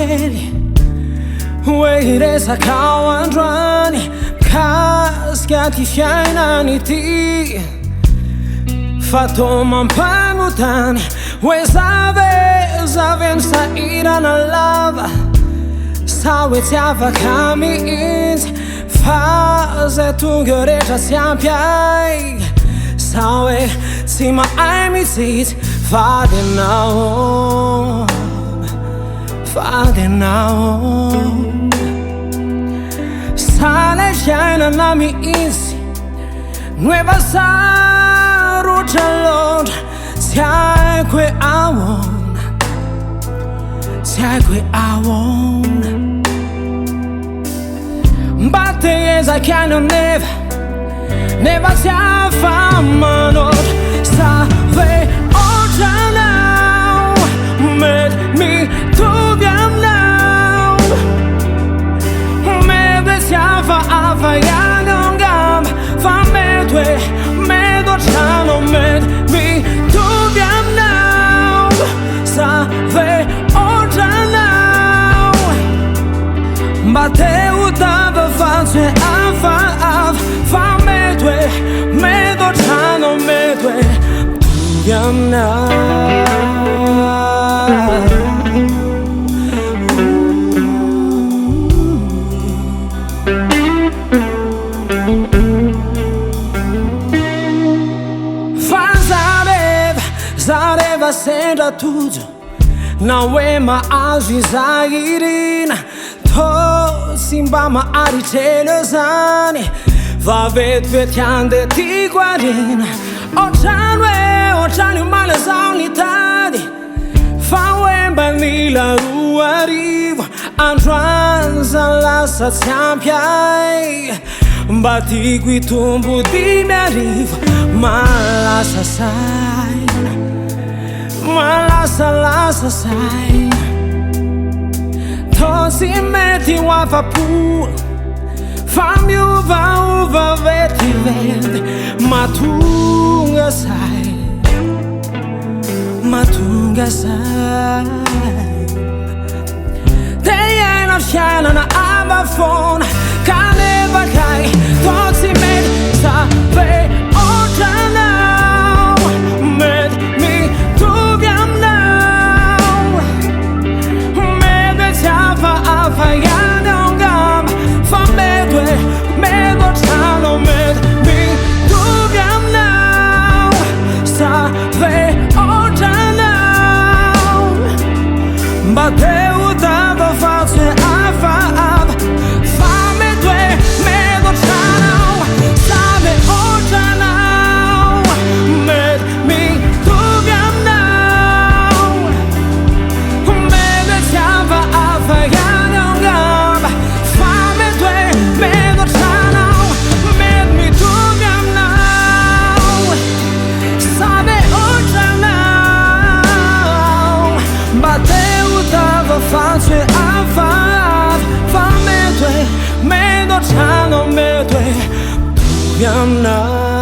kely hoeresaka ao androany mikasika ty fiainany ty fatao mampanotany hoe zaveny sahirana lava sa hoe tsy afaka mihitsy fa zay tonga rehetra sy ampy ay sa hoe tsy mahay mitsitsy fady anao sa lay fiainana mihitsy no efa sarotra loatra tsy haiko hoe ahoana mba teezaky any nefa tsy afa-manoatra sa hoe ohatranao mety mitovy aminao mety tsy hafahafa ihany angamba fa mety ohatranao mety mitovy aminao sa hoe ohatranao mba te ho tava fa tsy hoe hafahafa fa mety ohatranao mety hoe mitovy aminao Zareva sendra tudo na hoe mahazo izahirina tô tsy mba maharitrelo zany vavetivety ande tiako arina ohatrany malazao ny tady fa hoe mba mila roa arivo androany lasa tsy ampy ay mba tiako hitombo 5,000 malasa saina malasa saina tô tsy mety ho afa-po fa miovaova vetivety mahatonga saina te iaina fiainana avafona kanefa kay tô tsy mety sa hoe ohatranao mety mitovy aminao mety tsy hafahafa ihany angamba fa mety ohatranao mety mitovy aminao sa hoe ohatranao mba te ho tava fa tsy hafahafa fa mety ohatranao sa hoe ohatranao mety mitovy aminao mety tsy hafahafa ihany angamba fa mety ohatranao mety mitovy aminao sa hoe ohatranao mba te ho tava fa tsy hafahafa fa mety ohatranao mety mitovy aminao